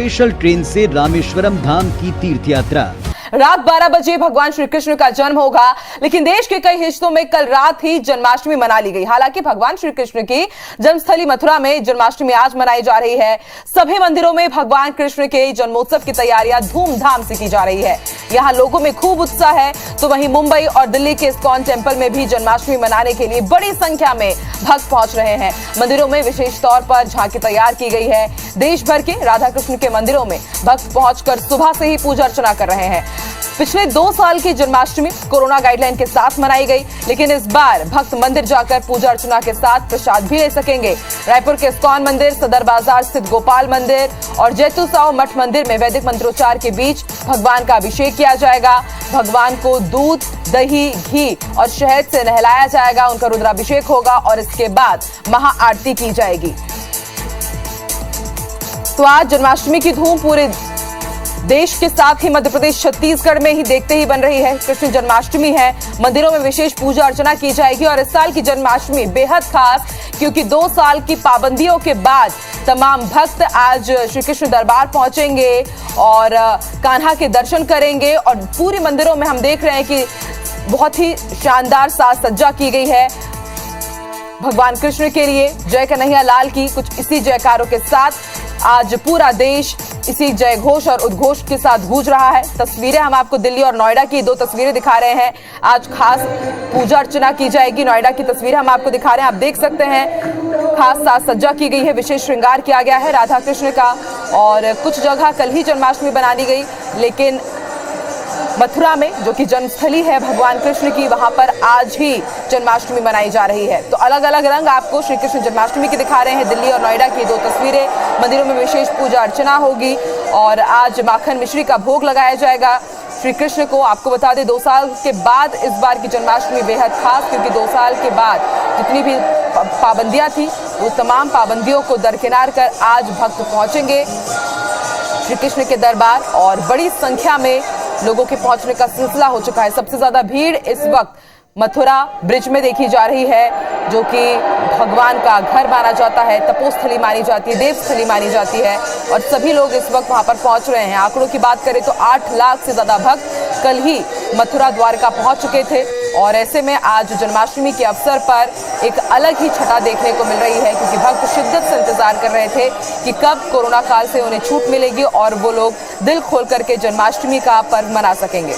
Special train से रामेश्वरम धाम की तीर्थ यात्रा। रात 12 बजे भगवान श्री कृष्ण का जन्म होगा, लेकिन देश के कई हिस्सों में कल रात ही जन्माष्टमी मना ली गई। हालांकि भगवान श्री कृष्ण की जन्मस्थली मथुरा में जन्माष्टमी आज मनाई जा रही है। सभी मंदिरों में भगवान कृष्ण के जन्मोत्सव की तैयारियां धूमधाम से की जा रही है। यहाँ लोगों में खूब उत्साह है, तो वहीं मुंबई और दिल्ली के इस्कॉन टेम्पल में भी जन्माष्टमी मनाने के लिए बड़ी संख्या में भक्त पहुंच रहे हैं। मंदिरों में विशेष तौर पर झांकी तैयार की गई है। देश भर के राधा कृष्ण के मंदिरों में भक्त पहुंचकर सुबह से ही पूजा अर्चना कर रहे हैं। पिछले 2 साल की जन्माष्टमी कोरोना गाइडलाइन के साथ मनाई गई, लेकिन इस बार भक्त मंदिर जाकर पूजा अर्चना के साथ प्रसाद भी ले सकेंगे। रायपुर के इस्कॉन मंदिर, सदर बाजार स्थित गोपाल मंदिर और जैतूसाव मठ मंदिर में वैदिक मंत्रोच्चार के बीच भगवान का अभिषेक किया जाएगा। भगवान को दूध, दही, घी और शहद से नहलाया जाएगा। उनका रुद्राभिषेक होगा और इसके बाद महाआरती की जाएगी। तो आज जन्माष्टमी की धूम पूरे देश के साथ ही मध्य प्रदेश, छत्तीसगढ़ में ही देखते ही बन रही है। कृष्ण जन्माष्टमी है, मंदिरों में विशेष पूजा अर्चना की जाएगी और इस साल की जन्माष्टमी बेहद खास, क्योंकि 2 साल की पाबंदियों के बाद तमाम भक्त आज श्री कृष्ण दरबार पहुंचेंगे और कान्हा के दर्शन करेंगे। और पूरे मंदिरों में हम देख रहे हैं कि बहुत ही शानदार साज सज्जा की गई है भगवान कृष्ण के लिए। जय कन्हैया लाल की कुछ इसी जयकारों के साथ आज पूरा देश इसी जय घोष और उद्घोष के साथ गूंज रहा है। तस्वीरें हम आपको दिल्ली और नोएडा की 2 तस्वीरें दिखा रहे हैं। आज खास पूजा अर्चना की जाएगी। नोएडा की तस्वीरें हम आपको दिखा रहे हैं। आप देख सकते हैं खास साज सज्जा की गई है, विशेष श्रृंगार किया गया है राधा कृष्ण का। और कुछ जगह कल ही जन्माष्टमी बना ली गई, लेकिन मथुरा में, जो कि जन्मस्थली है भगवान कृष्ण की, वहां पर आज ही जन्माष्टमी मनाई जा रही है। तो अलग अलग रंग आपको श्री कृष्ण जन्माष्टमी के दिखा रहे हैं। दिल्ली और नोएडा की 2 तस्वीरें। मंदिरों में विशेष पूजा अर्चना होगी और आज माखन मिश्री का भोग लगाया जाएगा श्री कृष्ण को। आपको बता दें 2 साल के बाद इस बार की जन्माष्टमी बेहद खास, क्योंकि 2 साल के बाद जितनी भी पाबंदियां थी वो तमाम पाबंदियों को दरकिनार कर आज भक्त पहुंचेंगे श्री कृष्ण के दरबार और बड़ी संख्या में लोगों के पहुंचने का सिलसिला हो चुका है। सबसे ज्यादा भीड़ इस वक्त मथुरा ब्रिज में देखी जा रही है, जो कि भगवान का घर माना जाता है, तपोस्थली मानी जाती है, देवस्थली मानी जाती है और सभी लोग इस वक्त वहां पर पहुंच रहे हैं। आंकड़ों की बात करें तो 8 लाख से ज्यादा भक्त कल ही मथुरा द्वारका पहुंच चुके थे और ऐसे में आज जन्माष्टमी के अवसर पर एक अलग ही छटा देखने को मिल रही है, क्योंकि भक्त शिद्दत से इंतजार कर रहे थे कि कब कोरोना काल से उन्हें छूट मिलेगी और वो लोग दिल खोल करके जन्माष्टमी का पर्व मना सकेंगे।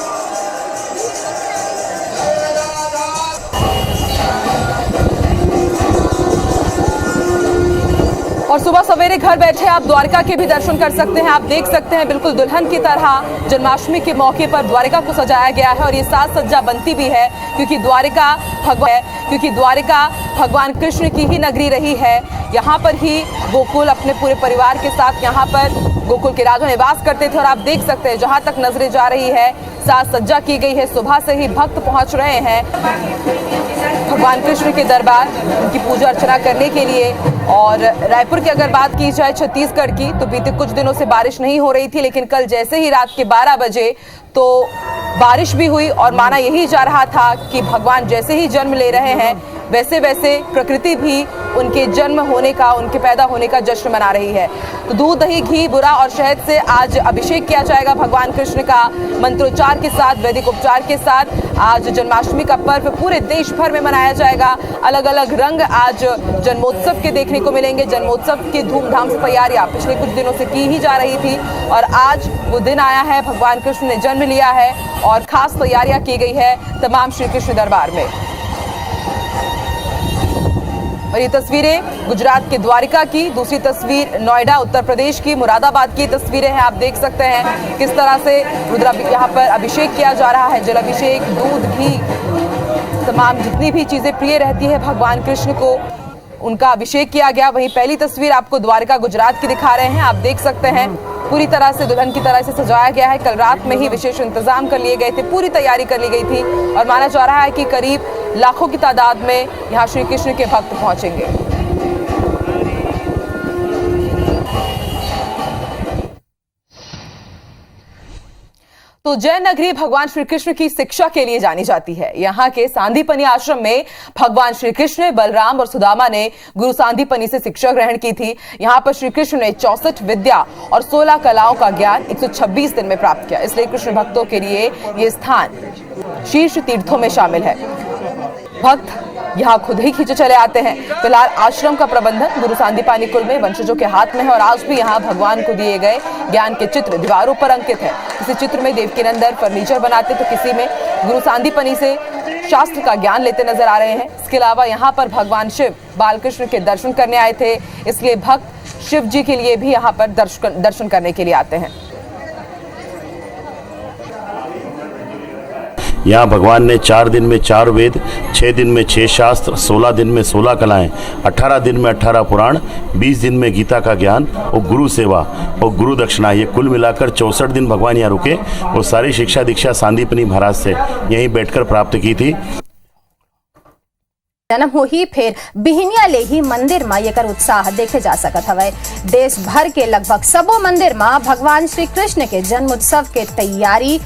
और सुबह सवेरे घर बैठे आप द्वारका के भी दर्शन कर सकते हैं। आप देख सकते हैं बिल्कुल दुल्हन की तरह जन्माष्टमी के मौके पर द्वारका को सजाया गया है और ये साज सज्जा बनती भी है, क्योंकि द्वारका भगवान कृष्ण की ही नगरी रही है। यहाँ पर ही गोकुल अपने पूरे परिवार के साथ यहाँ पर गोकुल के राजा निवास करते थे और आप देख सकते हैं जहाँ तक नजरें जा रही है साज सज्जा की गई है। सुबह से ही भक्त पहुँच रहे हैं भगवान कृष्ण के दरबार उनकी पूजा अर्चना करने के लिए। और रायपुर की अगर बात की जाए छत्तीसगढ़ की, तो बीते कुछ दिनों से बारिश नहीं हो रही थी, लेकिन कल जैसे ही रात के 12 बजे तो बारिश भी हुई और माना यही जा रहा था कि भगवान जैसे ही जन्म ले रहे हैं वैसे वैसे प्रकृति भी उनके जन्म होने का, उनके पैदा होने का जश्न मना रही है। तो दूध, दही, घी, बुरा और शहद से आज अभिषेक किया जाएगा भगवान कृष्ण का मंत्रोच्चार के साथ, वैदिक उपचार के साथ। आज जन्माष्टमी का पर्व पूरे देश भर में मनाया जाएगा। अलग अलग रंग आज जन्मोत्सव के देखने को मिलेंगे। जन्मोत्सव की धूमधाम से तैयारियां पिछले कुछ दिनों से की ही जा रही थी और आज वो दिन आया है, भगवान कृष्ण ने जन्म लिया है और खास तैयारियां की गई है तमाम श्री कृष्ण दरबार में। और ये तस्वीरें गुजरात के द्वारका की, दूसरी तस्वीर नोएडा उत्तर प्रदेश की मुरादाबाद की तस्वीरें हैं। आप देख सकते हैं किस तरह से यहाँ पर अभिषेक किया जा रहा है। जल अभिषेक, दूध, घी, तमाम जितनी भी चीजें प्रिय रहती है भगवान कृष्ण को, उनका अभिषेक किया गया। वहीं पहली तस्वीर आपको द्वारका गुजरात की दिखा रहे हैं। आप देख सकते हैं पूरी तरह से दुल्हन की तरह से सजाया गया है। कल रात में ही विशेष इंतजाम कर लिए गए थे, पूरी तैयारी कर ली गई थी और माना जा रहा है कि करीब लाखों की तादाद में यहाँ श्री कृष्ण के भक्त पहुंचेंगे। तो जैन नगरी भगवान श्री कृष्ण की शिक्षा के लिए जानी जाती है। यहाँ के सांदीपनी आश्रम में भगवान श्री कृष्ण, बलराम और सुदामा ने गुरु सांदीपनी से शिक्षा ग्रहण की थी। यहाँ पर श्री कृष्ण ने 64 विद्या और 16 कलाओं का ज्ञान 126 दिन में प्राप्त किया। इसलिए कृष्ण भक्तों के लिए ये स्थान शीर्ष तीर्थों में शामिल है। भक्त यहाँ खुद ही खींचे चले आते हैं। फिलहाल आश्रम का प्रबंधन गुरु सांदीपनी कुल में वंशजों के हाथ में है और आज भी यहाँ भगवान को दिए गए ज्ञान के चित्र दीवारों पर अंकित है। किसी चित्र में देवकीनंदन फर्नीचर बनाते तो किसी में गुरु सांदीपनी से शास्त्र का ज्ञान लेते नजर आ रहे हैं। इसके अलावा यहाँ पर भगवान शिव बालकृष्ण के दर्शन करने आए थे, इसलिए भक्त शिव जी के लिए भी यहाँ पर दर्शन करने के लिए आते हैं। यहाँ भगवान ने 4 दिन में 4 वेद, 6 दिन में 6 शास्त्र, 16 दिन में 16 कलाएं, 18 दिन में 18 पुराण, 20 दिन में गीता का ज्ञान और गुरु सेवा और गुरु दक्षिणा, ये कुल मिलाकर 64 दिन भगवान यहाँ रुके। वो सारी शिक्षा दीक्षा सांदीपनी महाराज से यहीं बैठकर प्राप्त की थी। जन्म हो ही फिर बिहनिया ले ही मंदिर में एकर उत्साह देखे जा सकत हवे। देश भर के लगभग सबो मंदिर में भगवान श्री कृष्ण के जन्म उत्सव के तैयारी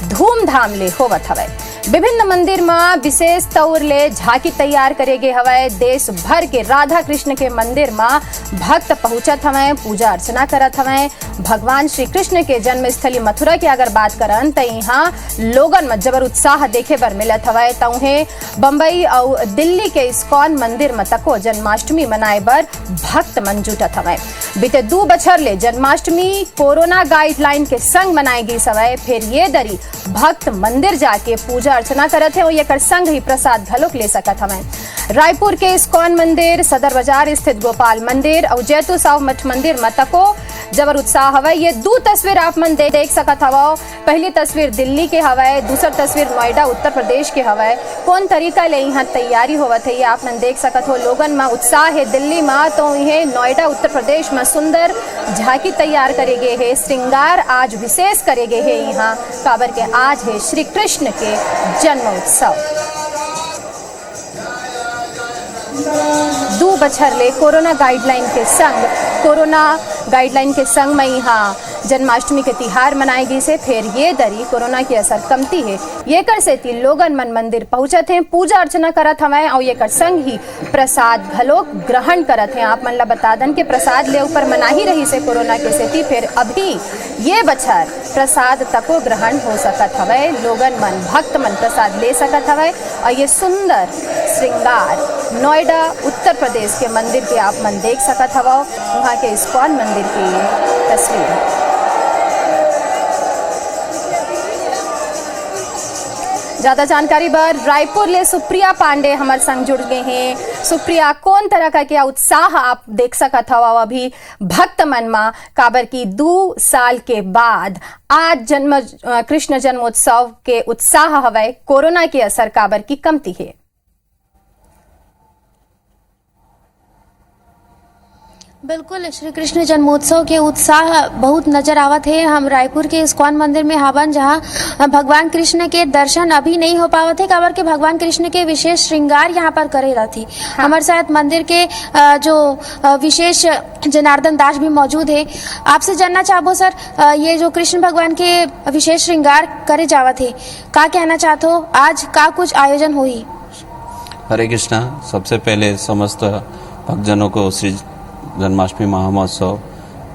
धूमधाम ले होवत हवे। विभिन्न मंदिर में विशेष तौर ले झांकी तैयार करे गे हवे। देश भर के राधा कृष्ण के मंदिर में भक्त पहुंचत हवे, पूजा अर्चना करत हवे। भगवान श्री कृष्ण के जन्म स्थली मथुरा की अगर बात करन तो यहाँ लोगन में जबर उत्साह देखे बर मिलत हवे। तउहे बम्बई और दिल्ली के इस्कॉन मंदिर में तको जन्माष्टमी मनाए बर भक्त मन जुटत हवे। बीते 2 बछर ले जन्माष्टमी कोरोना गाइडलाइन के संग मनाई गई सवय। फिर ये दरी भक्त मंदिर जाके पूजा अर्चना करत है और ये संग ही प्रसाद घलोक ले सकत हमें। रायपुर के इस्कॉन मंदिर, सदर बाजार स्थित गोपाल मंदिर और जैतू साव मठ मंदिर में तको जबर उत्साह हवा। ये 2 तस्वीर आप मन देख सकत हवा। पहली तस्वीर दिल्ली के हवा, दूसरी तस्वीर नोएडा उत्तर प्रदेश के हवा। कौन तरीका ले यहाँ तैयारी होवत है ये आप मन देख सकत हो। लोगन में उत्साह है दिल्ली में, तो ये नोएडा उत्तर प्रदेश में सुंदर झांकी तैयार करे गए है। श्रृंगार आज विशेष करे गए है यहाँ काबर के आज है श्री कृष्ण के जन्म उत्सव। 2 बछर ले कोरोना गाइडलाइन के संग में यहाँ जन्माष्टमी के तिहार मनाए गई से फिर ये दरी कोरोना की असर कमती है। ये कर से ती लोगन मन मंदिर पहुंचत हैं, पूजा अर्चना करत हमें और ये कर संग ही प्रसाद घलोक ग्रहण करत हैं। आप मन ला बता दन के प्रसाद ले ऊपर मना ही रही से कोरोना के सेती, फिर अभी ये बछर प्रसाद तको ग्रहण हो सकत हवे। लोगन मन भक्त मन प्रसाद ले सकत हवे और ये सुंदर श्रृंगार नोएडा उत्तर प्रदेश के मंदिर के आप मन देख सकत हवा। वहाँ के इस्कॉन मंदिर की तस्वीर। ज्यादा जानकारी बर रायपुर ले सुप्रिया पांडे हमारे संग जुड़ गए हैं। सुप्रिया, कौन तरह का क्या उत्साह आप देख सकत हवा अभी भक्त मन में काबर की 2 साल के बाद आज कृष्ण जन्मोत्सव के उत्साह हवे, कोरोना की असर काबर की कमती है? बिल्कुल, श्री कृष्ण जन्मोत्सव के उत्साह बहुत नजर आवत है। हम रायपुर के इस्कॉन मंदिर में हावन, जहां भगवान कृष्ण के दर्शन अभी नहीं हो पावत है काबर के भगवान कृष्ण के विशेष श्रृंगार यहाँ पर करे रहती। हमारे साथ मंदिर के जो विशेष जनार्दन दास भी मौजूद है। आपसे जानना चाहबो सर, ये जो कृष्ण भगवान के विशेष श्रृंगार करे जावत है, का कहना चाहते हो? आज का कुछ आयोजन हुई? हरे कृष्णा। सबसे पहले समस्त भक्तजनों को श्री जन्माष्टमी महामहोत्सव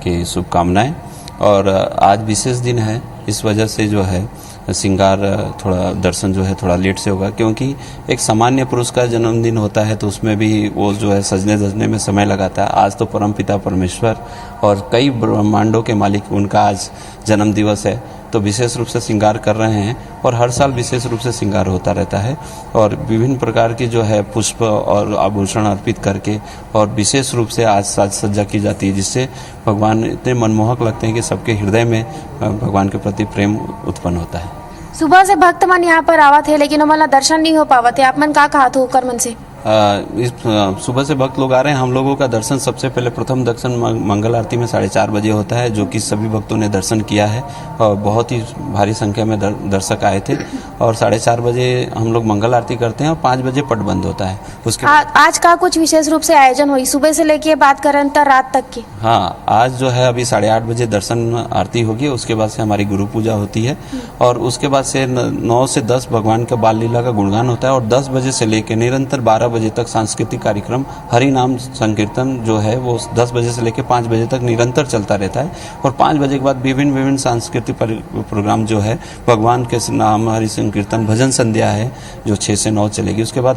की शुभकामनाएं। और आज विशेष दिन है, इस वजह से जो है श्रृंगार थोड़ा दर्शन जो है थोड़ा लेट से होगा, क्योंकि एक सामान्य पुरुष का जन्मदिन होता है तो उसमें भी वो जो है सजने धजने में समय लगाता है। आज तो परमपिता परमेश्वर और कई ब्रह्मांडों के मालिक उनका आज जन्म दिवस है, तो विशेष रूप से श्रृंगार कर रहे हैं और हर साल विशेष रूप से श्रृंगार होता रहता है और विभिन्न प्रकार की जो है पुष्प और आभूषण अर्पित करके और विशेष रूप से आज साज सज्जा की जाती है, जिससे भगवान इतने मनमोहक लगते हैं कि सबके हृदय में भगवान के प्रति प्रेम उत्पन्न होता है। सुबह से भक्त मन यहाँ पर आवत है लेकिन हमारा दर्शन नहीं हो पावत है, आप मन का कहा तो कर मन से? सुबह से भक्त लोग आ रहे हैं। हम लोगों का दर्शन सबसे पहले प्रथम दर्शन मंगल आरती में 4:30 बजे होता है, जो कि सभी भक्तों ने दर्शन किया है और बहुत ही भारी संख्या में दर्शक आए थे। और 4:30 बजे हम लोग मंगल आरती करते हैं और 5 बजे पट बंद होता है। उसके आज का कुछ विशेष रूप से आयोजन हुई सुबह से लेके बात करें तो रात तक की? हाँ, आज जो है अभी 8:30 बजे दर्शन आरती होगी, उसके बाद से हमारी गुरु पूजा होती है और उसके बाद से 9 से 10 भगवान का बाल लीला का गुणगान होता है और 10 बजे से लेकर निरंतर 12 बजे तक सांस्कृतिक कार्यक्रम हरि नाम संकीर्तन जो है वो 10 बजे से लेकर 5 बजे तक निरंतर चलता रहता है। और 5 बजे के बाद विभिन्न सांस्कृतिक प्रोग्राम जो है भगवान के नाम हरि संकीर्तन भजन संध्या है जो 6 से 9 चलेगी। उसके बाद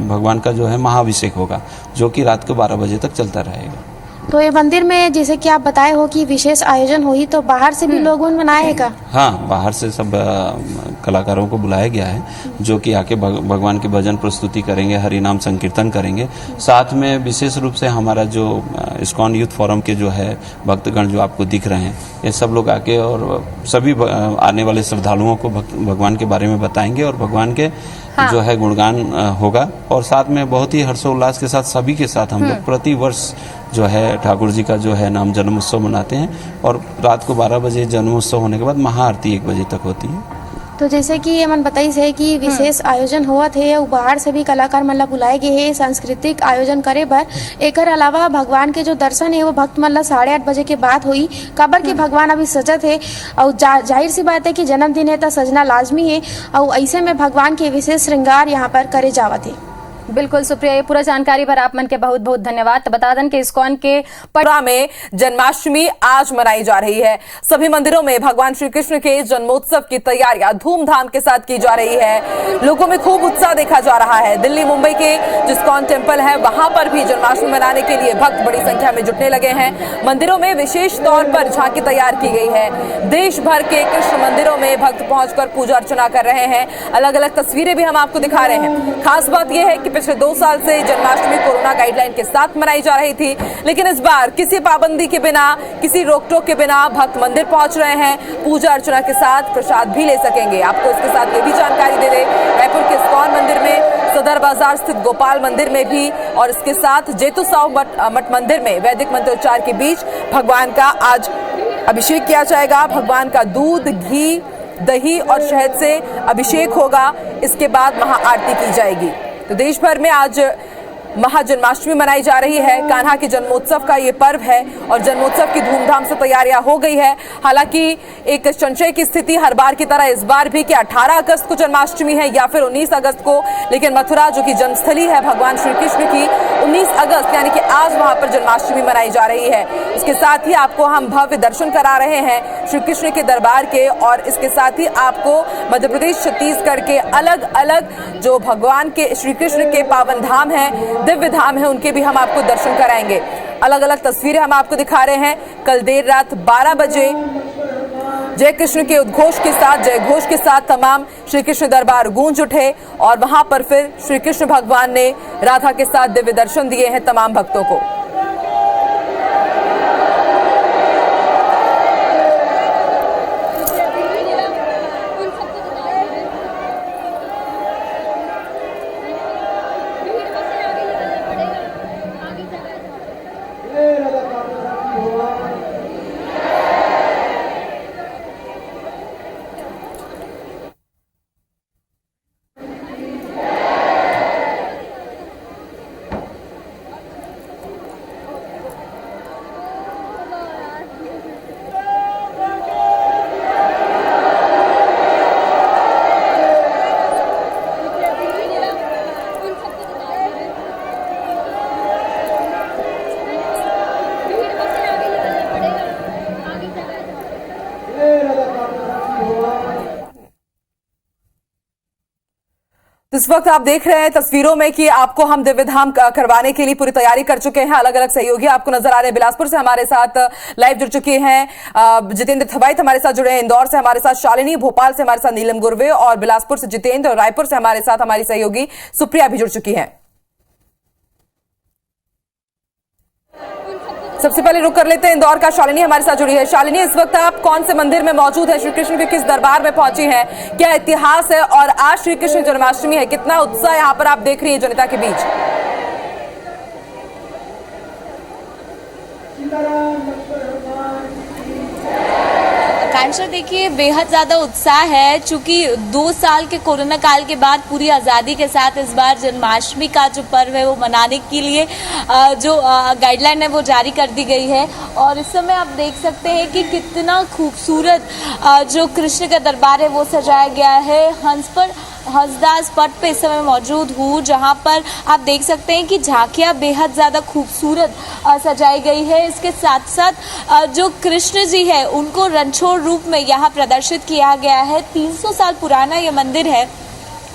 भगवान का जो है महाअभिषेक होगा जो कि रात को 12 बजे तक चलता रहेगा। तो ये मंदिर में जैसे कि आप बताए हो कि विशेष आयोजन हुई, तो बाहर से भी लोगों ने बनाएगा? हाँ, बाहर से सब कलाकारों को बुलाया गया है जो कि आके भगवान के भजन प्रस्तुति करेंगे, हरि नाम संकीर्तन करेंगे। साथ में विशेष रूप से हमारा जो इस्कॉन यूथ फोरम के जो है भक्तगण जो आपको दिख रहे हैं, ये सब लोग आके और सभी आने वाले श्रद्धालुओं को भगवान के बारे में बताएंगे और भगवान के जो है गुणगान होगा। और साथ में बहुत ही हर्षोल्लास के साथ सभी के साथ हम लोग प्रति वर्ष जो है ठाकुर जी का जो है नाम जन्मोत्सव मनाते हैं और रात को 12 बजे जन्मोत्सव होने के बाद महाआरती 1 बजे तक होती है। तो जैसे कि ये मन बताई है कि विशेष आयोजन हुआ थे, बाहर से भी कलाकार मतलब बुलाए गए हैं सांस्कृतिक आयोजन करे बर। एकर अलावा भगवान के जो दर्शन है वो भक्त मतलब 8:30 बजे के बाद हुई। काबर के भगवान अभी सजत है और जाहिर सी बात है कि जन्मदिन है तो सजना लाजमी है और ऐसे में भगवान के विशेष श्रृंगार यहाँ पर करे जावत है। बिल्कुल सुप्रिया, ये पूरा जानकारी पर आप मन के बहुत बहुत धन्यवाद। तो बता दें कि इस्कॉन के पटना में जन्माष्टमी आज मनाई जा रही है। सभी मंदिरों में भगवान श्री कृष्ण के जन्मोत्सव की तैयारियां धूमधाम के साथ की जा रही है। लोगों में खूब उत्साह देखा जा रहा है। दिल्ली मुंबई के जो इस्कॉन टेम्पल है वहां पर भी जन्माष्टमी मनाने के लिए भक्त बड़ी संख्या में जुटने लगे हैं। मंदिरों में विशेष तौर पर झांकी तैयार की गई है। देश भर के कृष्ण मंदिरों में भक्त पहुंचकर पूजा अर्चना कर रहे हैं। अलग अलग तस्वीरें भी हम आपको दिखा रहे हैं। खास बात यह है कि पिछले 2 साल से जन्माष्टमी कोरोना गाइडलाइन के साथ मनाई जा रही थी, लेकिन इस बार किसी पाबंदी के बिना, किसी रोक टोक के बिना भक्त मंदिर पहुंच रहे हैं। पूजा अर्चना के साथ प्रसाद भी ले सकेंगे। आपको इसके साथ ये भी जानकारी दे दें, रायपुर के इस्कॉन मंदिर में, सदर बाजार स्थित गोपाल मंदिर में भी और इसके साथ जेतु साव मठ मंदिर में वैदिक मंत्रोच्चार के बीच भगवान का आज अभिषेक किया जाएगा। भगवान का दूध, घी, दही और शहद से अभिषेक होगा। इसके बाद महाआरती की जाएगी। तो देश भर में आज महाजन्माष्टमी मनाई जा रही है। कान्हा के जन्मोत्सव का ये पर्व है और जन्मोत्सव की धूमधाम से तैयारियां हो गई है। हालांकि एक संशय की स्थिति हर बार की तरह इस बार भी कि 18 अगस्त को जन्माष्टमी है या फिर 19 अगस्त को, लेकिन मथुरा जो कि जन्मस्थली है भगवान श्री कृष्ण की, 19 अगस्त यानी कि आज वहां पर जन्माष्टमी मनाई जा रही है। इसके साथ ही आपको हम भव्य दर्शन करा रहे हैं श्री कृष्ण के दरबार के और इसके साथ ही आपको मध्य प्रदेश, छत्तीसगढ़ के अलग अलग जो भगवान के श्री कृष्ण के पावन धाम है, दिव्य धाम है, उनके भी हम आपको दर्शन कराएंगे। अलग अलग तस्वीरें हम आपको दिखा रहे हैं। कल देर रात 12 बजे जय कृष्ण के उद्घोष के साथ, जय घोष के साथ तमाम श्री कृष्ण दरबार गूंज उठे और वहां पर फिर श्री कृष्ण भगवान ने राधा के साथ दिव्य दर्शन दिए हैं तमाम भक्तों को। इस वक्त आप देख रहे हैं तस्वीरों में कि आपको हम दिव्य धाम करवाने के लिए पूरी तैयारी कर चुके हैं। अलग अलग सहयोगी आपको नजर आ रहे हैं। बिलासपुर से हमारे साथ लाइव जुड़ चुके हैं जितेंद्र थवाइत हमारे साथ जुड़े हैं, इंदौर से हमारे साथ शालिनी, भोपाल से हमारे साथ नीलम गुरवे और बिलासपुर से जितेंद्र और रायपुर से हमारे साथ हमारी सहयोगी सुप्रिया भी जुड़ चुकी है। सबसे पहले रुक कर लेते हैं इंदौर का। शालिनी हमारे साथ जुड़ी है। शालिनी, इस वक्त आप कौन से मंदिर में मौजूद है? श्री कृष्ण के किस दरबार में पहुंची हैं? क्या इतिहास है? और आज श्री कृष्ण जन्माष्टमी है, कितना उत्साह यहाँ पर आप देख रही है जनता के बीच? आकांक्षा, देखिए बेहद ज़्यादा उत्साह है, चूंकि 2 साल के कोरोना काल के बाद पूरी आज़ादी के साथ इस बार जन्माष्टमी का जो पर्व है वो मनाने के लिए जो गाइडलाइन है वो जारी कर दी गई है। और इस समय आप देख सकते हैं कि कितना खूबसूरत जो कृष्ण का दरबार है वो सजाया गया है। हंसदास पट पे इस समय मौजूद हूँ, जहाँ पर आप देख सकते हैं कि झांकियाँ बेहद ज़्यादा खूबसूरत सजाई गई है। इसके साथ साथ जो कृष्ण जी है उनको रणछोड़ रूप में यहाँ प्रदर्शित किया गया है। 300 साल पुराना ये मंदिर है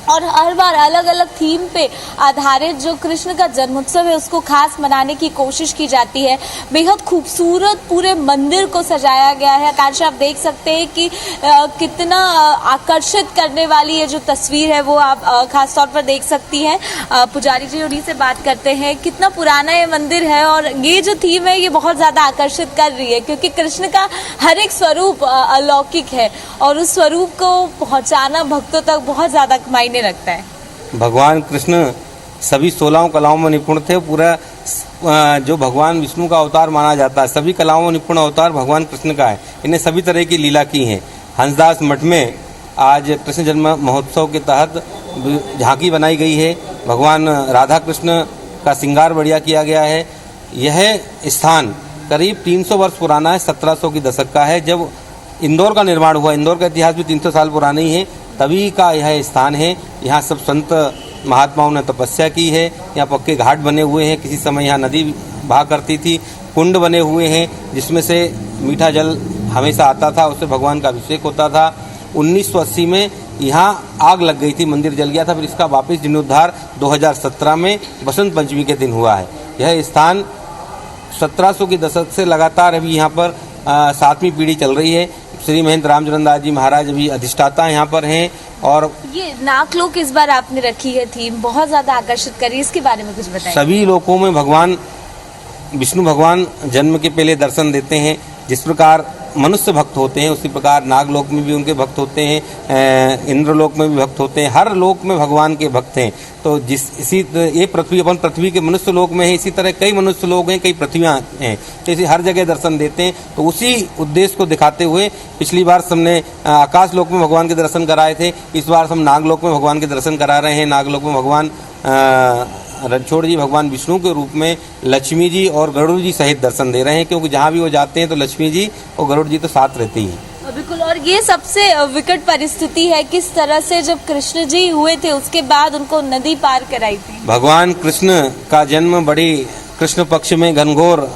और हर बार अलग अलग थीम पे आधारित जो कृष्ण का जन्मोत्सव है उसको खास मनाने की कोशिश की जाती है। बेहद खूबसूरत पूरे मंदिर को सजाया गया है। आकांक्षा, आप देख सकते हैं कि कितना आकर्षित करने वाली ये जो तस्वीर है वो आप खास तौर पर देख सकती हैं। पुजारी जी उन्हीं से बात करते हैं। कितना पुराना ये मंदिर है और ये जो थीम है ये बहुत ज़्यादा आकर्षित कर रही है, क्योंकि कृष्ण का हर एक स्वरूप अलौकिक है और उस स्वरूप को पहुँचाना भक्तों तक बहुत ज़्यादा मायने रखता है। भगवान कृष्ण सभी 16 कलाओं में निपुण थे। पूरा जो भगवान विष्णु का अवतार माना जाता है, सभी कलाओं में निपुण अवतार भगवान कृष्ण का है। इन्हें सभी तरह की लीला की है। हंसदास मठ में आज कृष्ण जन्म महोत्सव के तहत झांकी बनाई गई है। भगवान राधा कृष्ण का श्रृंगार बढ़िया किया गया है। यह स्थान करीब 300 वर्ष पुराना है, 1700 की दशक का है, जब इंदौर का निर्माण हुआ। इंदौर का इतिहास भी 300 साल पुराना ही है, तभी का यह स्थान है। यहाँ सब संत महात्माओं ने तपस्या की है। यहाँ पक्के घाट बने हुए हैं। किसी समय यहाँ नदी बहा करती थी। कुंड बने हुए हैं जिसमें से मीठा जल हमेशा आता था, उससे भगवान का अभिषेक होता था। 1980 में यहाँ आग लग गई थी, मंदिर जल गया था। फिर इसका वापस जीर्णोद्धार 2017 में बसंत पंचमी के दिन हुआ है। यह स्थान 1700 की दशक से लगातार अभी यहाँ पर 7वीं पीढ़ी चल रही है। श्री महंत रामचरण दास जी महाराज अभी अधिष्ठाता यहाँ पर हैं। और ये नागलोक इस बार आपने रखी है थीम, बहुत ज्यादा आकर्षित करी, इसके बारे में कुछ बताइए। सभी लोकों में भगवान विष्णु भगवान जन्म के पहले दर्शन देते हैं। जिस प्रकार मनुष्य भक्त होते हैं उसी प्रकार नागलोक में भी उनके भक्त होते हैं, इंद्रलोक में भी भक्त होते हैं। हर लोक में भगवान के भक्त हैं। तो ये पृथ्वी अपन पृथ्वी के मनुष्य लोक में है, इसी तरह कई मनुष्य लोग हैं, कई पृथ्वियाँ हैं, तो इसे हर जगह दर्शन देते हैं। तो उसी उद्देश्य को दिखाते हुए पिछली बार हमने आकाश लोक में भगवान के दर्शन कराए थे, इस बार हम नागलोक में भगवान के दर्शन करा रहे हैं। नागलोक में भगवान रणछोड़ जी भगवान विष्णु के रूप में लक्ष्मी जी और गरुड़ जी सहित दर्शन दे रहे हैं, क्योंकि जहाँ भी वो जाते हैं तो लक्ष्मी जी और गरुड़ जी तो साथ रहती हैं। बिल्कुल। और ये सबसे विकट परिस्थिति है, किस तरह से जब कृष्ण जी हुए थे उसके बाद उनको नदी पार कराई थी। भगवान कृष्ण का जन्म बड़ी कृष्ण पक्ष में घनघोर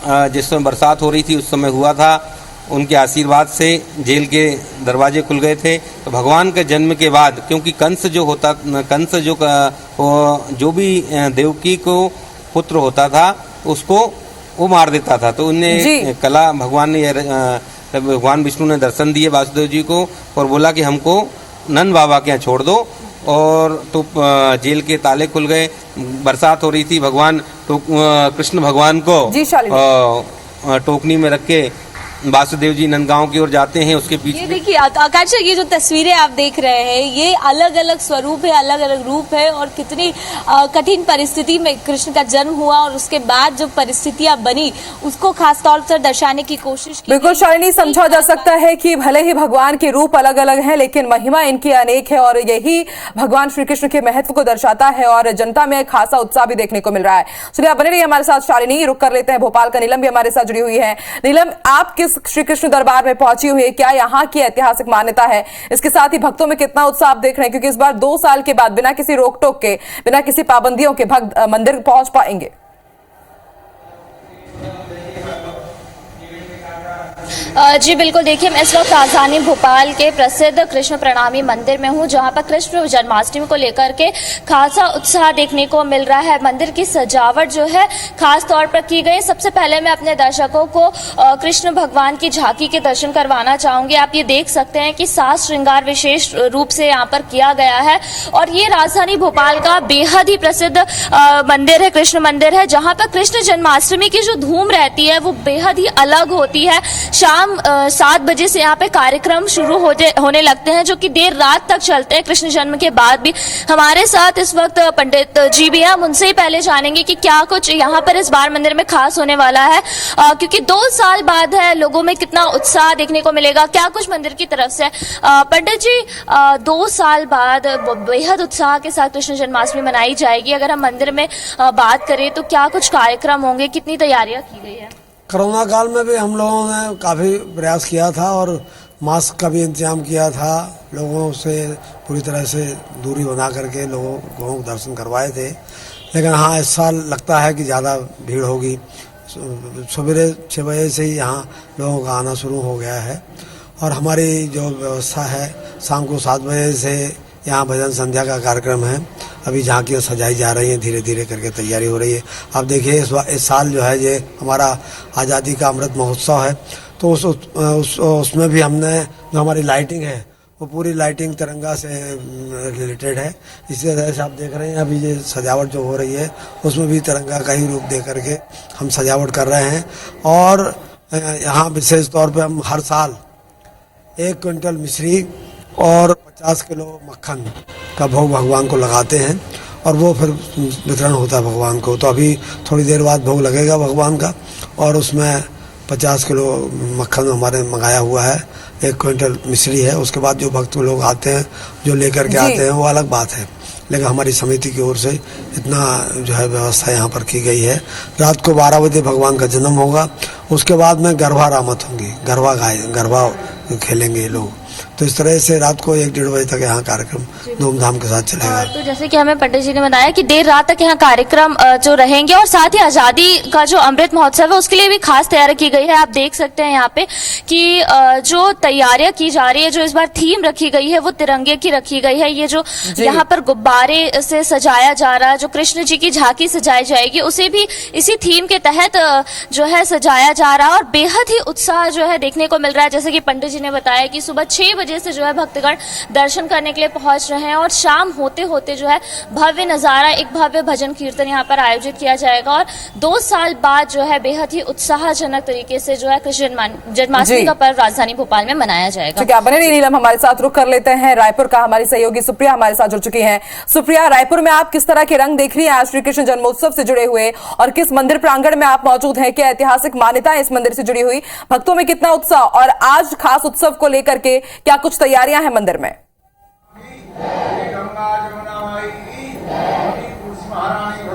जिस समय बरसात हो रही थी उस समय हुआ था। उनके आशीर्वाद से जेल के दरवाजे खुल गए थे। तो भगवान के जन्म के बाद, क्योंकि कंस जो भी देवकी को पुत्र होता था उसको वो मार देता था, तो उन्हें कला भगवान विष्णु ने दर्शन दिए वासुदेव जी को और बोला कि हमको नंद बाबा के यहाँ छोड़ दो। और तो जेल के ताले खुल गए, बरसात हो रही थी। भगवान तो कृष्ण भगवान को टोकनी में रख के वासुदेव जी नंदगांव की ओर जाते हैं। उसके पीछे देखिए आकांक्षा, ये जो तस्वीरें आप देख रहे हैं ये अलग अलग स्वरूप है, अलग अलग रूप है और कितनी कठिन परिस्थिति में कृष्ण का जन्म हुआ और उसके बाद जो परिस्थितियां बनी उसको खास तौर पर दर्शाने की कोशिश की। बिल्कुल शालिनी, समझा जा सकता है कि भले ही भगवान के रूप अलग अलग हैं लेकिन महिमा इनकी अनेक है और यही भगवान श्री कृष्ण के महत्व को दर्शाता है और जनता में खासा उत्साह भी देखने को मिल रहा है। चलिए आप बने रहिए हमारे साथ। शालिनी, रुक कर लेते हैं भोपाल का। नीलम भी हमारे साथ जुड़ी हुई है। नीलम, आप किस श्री कृष्ण दरबार में पहुंची हुई है? क्या यहाँ की ऐतिहासिक मान्यता है? इसके साथ ही भक्तों में कितना उत्साह आप देख रहे हैं, क्योंकि इस बार 2 साल के बाद बिना किसी रोक टोक के, बिना किसी पाबंदियों के भक्त मंदिर पहुंच पाएंगे? जी बिल्कुल, देखिए मैं इस वक्त राजधानी भोपाल के प्रसिद्ध कृष्ण प्रणामी मंदिर में हूँ, जहाँ पर कृष्ण जन्माष्टमी को लेकर के खासा उत्साह देखने को मिल रहा है। मंदिर की सजावट जो है खास तौर पर की गई। सबसे पहले मैं अपने दर्शकों को कृष्ण भगवान की झांकी के दर्शन करवाना चाहूंगी। आप ये देख सकते हैं कि साज श्रृंगार विशेष रूप से यहाँ पर किया गया है और ये राजधानी भोपाल का बेहद ही प्रसिद्ध मंदिर है, कृष्ण मंदिर है, जहाँ पर कृष्ण जन्माष्टमी की जो धूम रहती है वो बेहद ही अलग होती है। शाम 7 बजे से यहाँ पे कार्यक्रम शुरू होने लगते हैं, जो कि देर रात तक चलते हैं कृष्ण जन्म के बाद भी। हमारे साथ इस वक्त पंडित जी भी हैं, हम उनसे ही पहले जानेंगे कि क्या कुछ यहाँ पर इस बार मंदिर में खास होने वाला है, क्योंकि 2 साल बाद है, लोगों में कितना उत्साह देखने को मिलेगा, क्या कुछ मंदिर की तरफ से। पंडित जी, 2 साल बाद बेहद उत्साह के साथ कृष्ण जन्माष्टमी मनाई जाएगी। अगर हम मंदिर में बात करें तो क्या कुछ कार्यक्रम होंगे, कितनी तैयारियां की गई है? कोरोना काल में भी हम लोगों ने काफ़ी प्रयास किया था और मास्क का भी इंतजाम किया था, लोगों से पूरी तरह से दूरी बना करके लोगों को दर्शन करवाए थे। लेकिन हाँ, इस साल लगता है कि ज़्यादा भीड़ होगी। सवेरे 6 बजे से ही यहाँ लोगों का आना शुरू हो गया है और हमारी जो व्यवस्था है, शाम को 7 बजे से यहाँ भजन संध्या का कार्यक्रम है। अभी झांकियाँ सजाई जा रही हैं, धीरे धीरे करके तैयारी हो रही है। आप देखिए इस साल जो है ये हमारा आज़ादी का अमृत महोत्सव है, तो उसमें भी हमने जो हमारी लाइटिंग है वो पूरी लाइटिंग तिरंगा से रिलेटेड है। इसी तरह से आप देख रहे हैं अभी ये सजावट जो हो रही है उसमें भी तिरंगा का ही रूप दे करके हम सजावट कर रहे हैं। और यहाँ विशेष तौर पर हम हर साल 1 क्विंटल मिश्री और 50 किलो मक्खन का भोग भगवान को लगाते हैं और वो फिर वितरण होता है भगवान को। तो अभी थोड़ी देर बाद भोग लगेगा भगवान का और उसमें 50 किलो मक्खन हमारे मंगाया हुआ है, 1 क्विंटल मिश्री है। उसके बाद जो भक्त लोग आते हैं, जो लेकर के आते हैं, वो अलग बात है, लेकिन हमारी समिति की ओर से इतना जो है व्यवस्था यहाँ पर की गई है। रात को 12 बजे भगवान का जन्म होगा, उसके बाद में गरबा रामत होंगी, गरबा खेलेंगे लोग। तो इस तरह से रात को 1-1.5 बजे तक यहाँ कार्यक्रम धूमधाम के साथ चलेगा। तो जैसे कि हमें पंडित जी ने बताया कि देर रात तक यहाँ कार्यक्रम जो रहेंगे और साथ ही आज़ादी का जो अमृत महोत्सव है उसके लिए भी खास तैयारी की गई है। आप देख सकते हैं यहाँ पे कि जो तैयारियां की जा रही है, जो इस बार थीम रखी गई है वो तिरंगे की रखी गई है। ये जो यहाँ पर गुब्बारे से सजाया जा रहा है, जो कृष्ण जी की झांकी सजाई जाएगी, उसे भी इसी थीम के तहत जो है सजाया जा रहा है और बेहद ही उत्साह जो है देखने को मिल रहा है। जैसे कि पंडित जी ने बताया कि सुबह 6 बजे से जो है भक्तगण दर्शन करने के लिए पहुंच रहे हैं और शाम होते होते जो है भव्य नजारा, एक भव्य भजन कीर्तन यहाँ पर आयोजित किया जाएगा और 2 साल बाद जो है बेहद ही उत्साहजनक तरीके से जो है कृष्ण जन्माष्टमी का पर्व राजधानी भोपाल में मनाया जाएगा। क्या बने रही नीलम, हमारे साथ रुख कर लेते हैं रायपुर का। हमारी सहयोगी सुप्रिया हमारे साथ जुड़ चुकी हैं। सुप्रिया, रायपुर में आप किस तरह के रंग देख रही हैं आज श्री कृष्ण जन्मोत्सव से जुड़े हुए, और किस मंदिर प्रांगण में आप मौजूद हैं? क्या ऐतिहासिक मान्यता है इस मंदिर से जुड़ी हुई? भक्तों में कितना उत्साह, और आज खास उत्सव को लेकर के क्या कुछ तैयारियां हैं मंदिर में?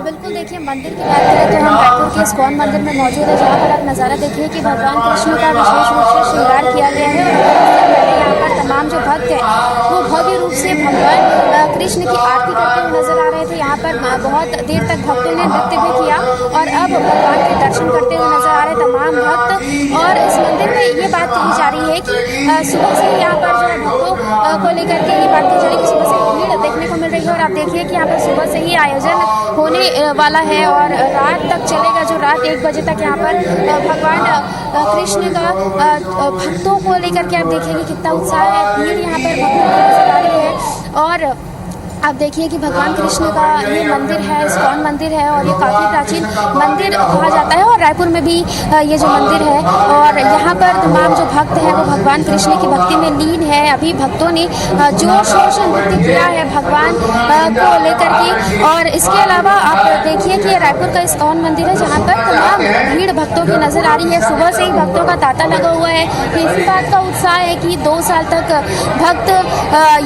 बिल्कुल, देखिए मंदिर की बात करें तो हम रायपुर के इस्कॉन मंदिर में मौजूद है, जहाँ पर आप नज़ारा देखिए कि भगवान कृष्ण का विशेष रूप से श्रृंगार किया गया है और यहाँ पर तमाम जो भक्त हैं वो भव्य रूप से भगवान कृष्ण की आरती करते हुए नजर आ रहे थे। यहाँ पर बहुत देर तक भक्तों ने नृत्य भी किया और अब भगवान के दर्शन करते हुए नजर आ रहे तमाम भक्त। और इस मंदिर में ये बात कही जा रही है कि सुबह से यहाँ पर जो है भक्तों को लेकर के ये बात कही जा रही है कि सुबह से भीड़ देखने को मिल रही है और आप देखिए कि यहाँ पर सुबह से ही आयोजन होने वाला है और रात तक चलेगा, जो रात 1 बजे तक यहाँ पर भगवान कृष्ण का भक्तों को लेकर के आप देखिए कितना उत्साह है। भीड़ यहाँ पर भक्तों की नजर आ रही है और आप देखिए कि भगवान कृष्ण का ये मंदिर है, इस्कॉन मंदिर है और ये काफ़ी प्राचीन मंदिर कहा जाता है और रायपुर में भी ये जो मंदिर है और यहाँ पर तमाम जो भक्त हैं वो भगवान कृष्ण की भक्ति में लीन है। अभी भक्तों ने जोर शोर से नृत्य किया है भगवान को लेकर के। और इसके अलावा आप देखिए कि रायपुर का इस्कॉन मंदिर है जहाँ पर तमाम भीड़ भक्तों की नजर आ रही है। सुबह से ही भक्तों का तांता लगा हुआ है। इसी बात का उत्साह है कि 2 साल तक भक्त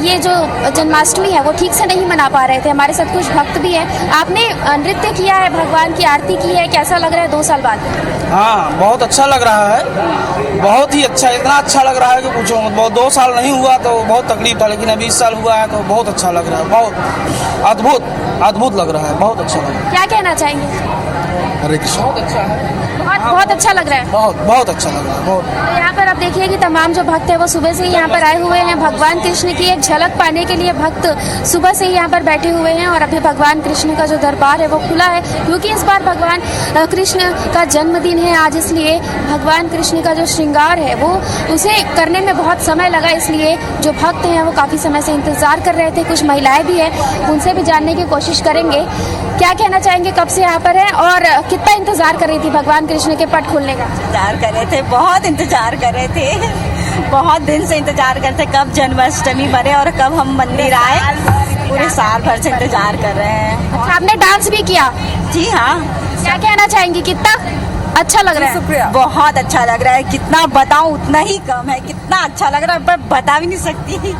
ये जो जन्माष्टमी है वो ठीक से नहीं मना पा रहे थे। हमारे साथ कुछ भक्त भी हैं। आपने नृत्य किया है, भगवान की आरती की है, कैसा लग रहा है 2 साल बाद? हाँ, बहुत अच्छा लग रहा है, बहुत ही अच्छा, इतना अच्छा लग रहा है कि पूछो मत। 2 साल नहीं हुआ तो बहुत तकलीफ था, लेकिन अभी 20 साल हुआ है तो बहुत अच्छा लग रहा है, बहुत अद्भुत लग रहा है, बहुत अच्छा लग रहा है। क्या कहना चाहेंगे? हरे कृष्ण। बहुत अच्छा है, बहुत अच्छा लग रहा है। बहुत बहुत अच्छा लग रहा है, बहुत। तो यहाँ पर आप देखिए कि तमाम जो भक्त है वो सुबह से ही यहाँ पर आए हुए हैं। भगवान कृष्ण की एक झलक पाने के लिए भक्त सुबह से ही यहाँ पर बैठे हुए हैं और अभी भगवान कृष्ण का जो दरबार है वो खुला है, क्योंकि इस बार भगवान कृष्ण का जन्मदिन है आज, इसलिए भगवान कृष्ण का जो श्रृंगार है वो उसे करने में बहुत समय लगा, इसलिए जो भक्त हैं वो काफ़ी समय से इंतजार कर रहे थे। कुछ महिलाएं भी हैं, उनसे भी जानने की कोशिश करेंगे। क्या कहना चाहेंगे, कब से यहाँ पर है और कितना इंतजार कर रही थी भगवान कृष्ण के पट खोलने का? इंतजार कर रहे थे, बहुत इंतजार कर रहे थे, बहुत दिन से इंतजार करते कब जन्माष्टमी बने और कब हम मंदिर आए। पूरे साल भर से इंतजार कर रहे हैं। अच्छा, आपने डांस भी किया? जी हाँ। क्या कहना चाहेंगी, कितना अच्छा लग रहा है? शुक्रिया। बहुत अच्छा लग रहा है, कितना बताऊं उतना ही कम है, कितना अच्छा लग रहा है पर बता भी नहीं सकती।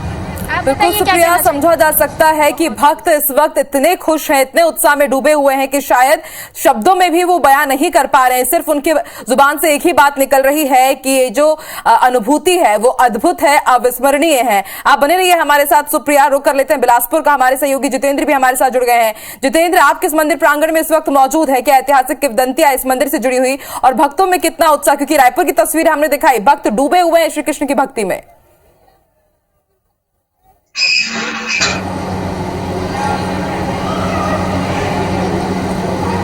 बिल्कुल शुक्रिया। समझा जा सकता है कि भक्त इस वक्त इतने खुश हैं, इतने उत्साह में डूबे हुए हैं कि शायद शब्दों में भी वो बयां नहीं कर पा रहे हैं। सिर्फ उनके जुबान से एक ही बात निकल रही है कि ये जो अनुभूति है वो अद्भुत है, अविस्मरणीय है। आप बने रहिए हमारे साथ। सुप्रिया, रुक कर लेते हैं बिलासपुर का। हमारे सहयोगी जितेंद्र भी हमारे साथ जुड़ गए हैं। जितेंद्र, आप किस मंदिर प्रांगण में इस वक्त मौजूद है? क्या ऐतिहासिक किंवदंतियां इस मंदिर से जुड़ी हुई और भक्तों में कितना उत्साह? क्योंकि रायपुर की तस्वीर हमने दिखाई, भक्त डूबे हुए हैं श्री कृष्ण की भक्ति में।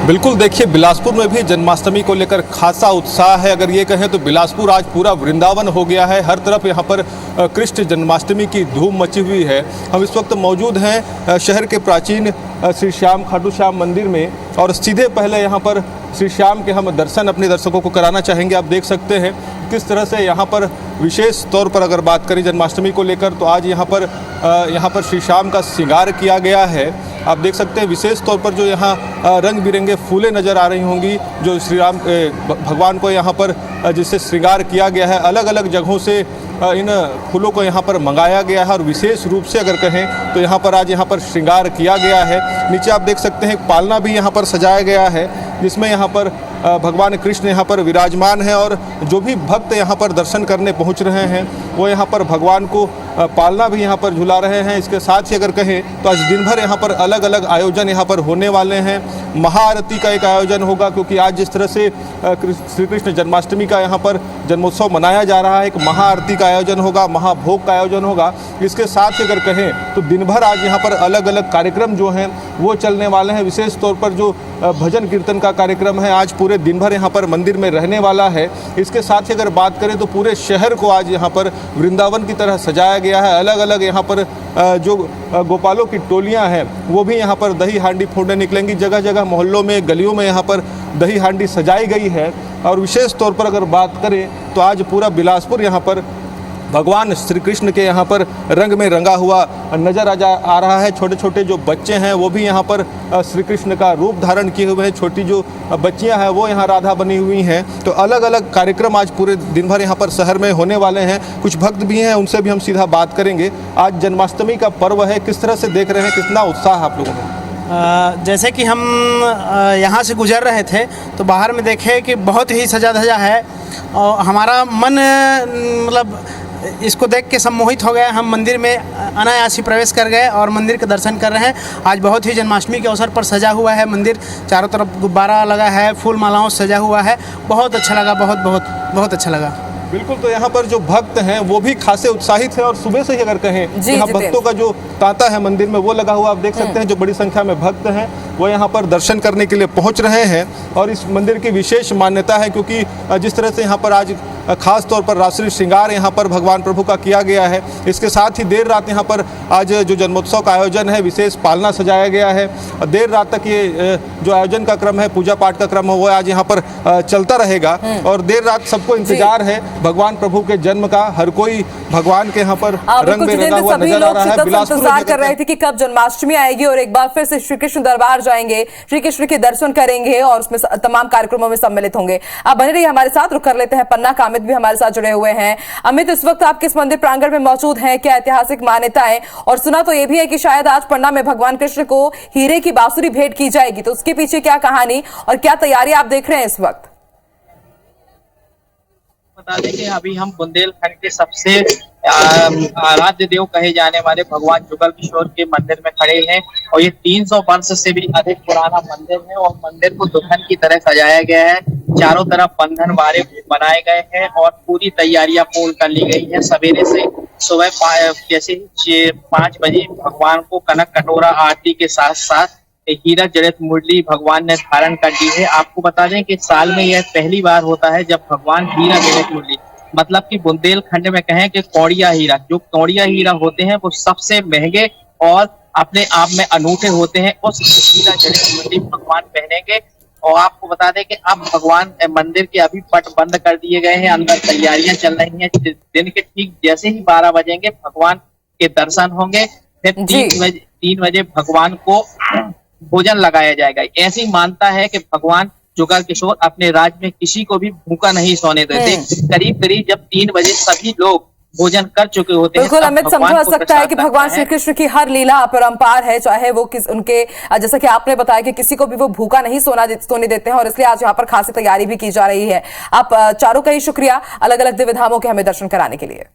बिल्कुल, देखिए बिलासपुर में भी जन्माष्टमी को लेकर खासा उत्साह है। अगर ये कहें तो बिलासपुर आज पूरा वृंदावन हो गया है। हर तरफ यहाँ पर कृष्ण जन्माष्टमी की धूम मची हुई है। हम इस वक्त मौजूद हैं शहर के प्राचीन श्री श्याम खाटू श्याम मंदिर में और सीधे पहले यहाँ पर श्री श्याम के हम दर्शन अपने दर्शकों को कराना चाहेंगे। आप देख सकते हैं किस तरह से यहाँ पर विशेष तौर पर अगर बात करें जन्माष्टमी को लेकर तो आज यहाँ पर श्री श्याम का श्रृंगार किया गया है। आप देख सकते हैं विशेष तौर पर जो यहाँ रंग बिरंगे फूलें नज़र आ रही होंगी, जो श्री राम भगवान को यहाँ पर जिससे श्रृंगार किया गया है। अलग अलग जगहों से इन फूलों को यहाँ पर मंगाया गया है और विशेष रूप से अगर कहें तो यहाँ पर आज यहाँ पर श्रृंगार किया गया है। नीचे आप देख सकते हैं पालना भी यहाँ पर सजाया गया है, जिसमें यहाँ पर भगवान कृष्ण यहाँ पर विराजमान है और जो भी भक्त यहाँ पर दर्शन करने पहुँच रहे हैं वो यहाँ पर भगवान को पालना भी यहाँ पर झुला रहे हैं। इसके साथ ही अगर कहें तो आज दिन भर यहाँ पर अलग अलग आयोजन यहाँ पर होने वाले हैं। महाआरती का एक आयोजन होगा, क्योंकि आज जिस तरह से श्री कृष्ण जन्माष्टमी का यहाँ पर जन्मोत्सव मनाया जा रहा है, एक महाआरती का आयोजन होगा, महाभोग का आयोजन होगा। इसके साथ ही अगर कहें तो दिन भर आज यहाँ पर अलग अलग कार्यक्रम जो हैं वो चलने वाले हैं। विशेष तौर पर जो भजन कीर्तन का कार्यक्रम है आज पूरे दिन भर यहाँ पर मंदिर में रहने वाला है। इसके साथ ही अगर बात करें तो पूरे शहर को आज यहाँ पर वृंदावन की तरह सजाया गया है। अलग अलग यहाँ पर जो गोपालों की टोलियाँ हैं वो भी यहाँ पर दही हांडी फोड़ने निकलेंगी। जगह जगह मोहल्लों में गलियों में यहाँ पर दही हांडी सजाई गई है। और विशेष तौर पर अगर बात करें तो आज पूरा बिलासपुर यहाँ पर भगवान श्री कृष्ण के यहाँ पर रंग में रंगा हुआ नजर आ रहा है। छोटे छोटे जो बच्चे हैं वो भी यहाँ पर श्री कृष्ण का रूप धारण किए हुए हैं। छोटी जो बच्चियाँ हैं वो यहाँ राधा बनी हुई हैं। तो अलग अलग कार्यक्रम आज पूरे दिन भर यहाँ पर शहर में होने वाले हैं। कुछ भक्त भी हैं, उनसे भी हम सीधा बात करेंगे। आज जन्माष्टमी का पर्व है, किस तरह से देख रहे हैं, कितना उत्साह आप लोगों में? जैसे कि हम यहाँ से गुजर रहे थे तो बाहर में देखे कि बहुत ही सजा धजा है और हमारा मन मतलब इसको देख के सम्मोहित हो गया। हम मंदिर में अनायास ही प्रवेश कर गए और मंदिर के दर्शन कर रहे हैं। आज बहुत ही जन्माष्टमी के अवसर पर सजा हुआ है मंदिर, चारों तरफ गुब्बारा लगा है, फूल मालाओं से सजा हुआ है। बहुत अच्छा लगा, बहुत बहुत बहुत अच्छा लगा। बिल्कुल, तो यहाँ पर जो भक्त हैं वो भी खासे उत्साहित हैं और सुबह से ही अगर कहें यहाँ भक्तों का जो तांता है मंदिर में वो लगा हुआ। आप देख सकते हैं जो बड़ी संख्या में भक्त हैं वो यहाँ पर दर्शन करने के लिए पहुँच रहे हैं। और इस मंदिर की विशेष मान्यता है क्योंकि जिस तरह से यहाँ पर आज खास तौर पर रात्रि श्रृंगार यहाँ पर भगवान प्रभु का किया गया है। इसके साथ ही देर रात यहाँ पर आज जो जन्मोत्सव का आयोजन है विशेष पालना सजाया गया है। और देर रात तक ये जो आयोजन का क्रम है, पूजा पाठ का क्रम है, वो आज यहाँ पर चलता रहेगा। और देर रात सबको इंतजार है भगवान प्रभु के जन्म का। हर कोई भगवान के यहाँ पर रंग में रंगा हुआ नजर आ रहा है। बिलासपुर इंतजार कर रहे थे कि कब जन्माष्टमी आएगी और एक बार फिर से श्री कृष्ण दरबार जाएंगे, श्री कृष्ण के दर्शन करेंगे और उसमें तमाम कार्यक्रमों में सम्मिलित होंगे। आप बने रहिए हमारे साथ। रुक कर लेते हैं पन्ना का अमित भी हमारे साथ जुड़े हुए हैं। अमित, इस वक्त आप किस मंदिर प्रांगण में मौजूद हैं? क्या ऐतिहासिक मान्यताएं? और सुना तो यह भी है कि शायद आज पन्ना में भगवान कृष्ण को हीरे की बांसुरी भेंट की जाएगी, तो उसके पीछे क्या कहानी और क्या तैयारी आप देख रहे हैं इस वक्त? बता दें कि अभी हम बुंदेलखंड के सबसे आराध्य देव कहे जाने वाले भगवान जुगल किशोर के मंदिर में खड़े हैं और ये 300 वर्ष से भी अधिक पुराना मंदिर है और मंदिर को दुल्हन की तरह सजाया गया है। चारों तरफ बंधन वारे बनाए गए हैं और पूरी तैयारियां पूर्ण कर ली गई है। सवेरे से सुबह जैसे 5 बजे भगवान को कनक कटोरा आरती के साथ साथ हीरा जड़ित मुरली भगवान ने धारण कर दी है। आपको बता दें कि साल में यह पहली बार होता है जब भगवान हीरा जड़ित मुरली, मतलब कि बुंदेलखंड में कहें कि कौड़िया हीरा, जो कौड़िया हीरा होते हैं वो सबसे महंगे और अपने आप में अनूठे होते हैं, उस हीरा जड़ित मुरली भगवान पहनेंगे। और आपको बता दें कि अब भगवान मंदिर के अभी पट बंद कर दिए गए हैं, अंदर तैयारियां चल रही हैं। दिन के ठीक जैसे ही 12 बजेंगे भगवान के दर्शन होंगे, फिर 3 बजे भगवान को भोजन लगाया जाएगा। ऐसी मानता है कि भगवान जुगल किशोर अपने राज्य में किसी को भी भूखा नहीं सोने देते। करीब करीब जब 3 बजे सभी लोग भोजन कर चुके होते हैं। बिल्कुल अमित, समझा सकता है कि भगवान श्री कृष्ण की हर लीला अपरंपार है, चाहे वो उनके जैसा कि आपने बताया कि किसी को भी वो भूखा नहीं सोने देते हैं और इसलिए आज यहाँ पर खासी तैयारी भी की जा रही है। आप चारों का ही शुक्रिया अलग अलग दिव्य धामों के हमें दर्शन कराने के लिए।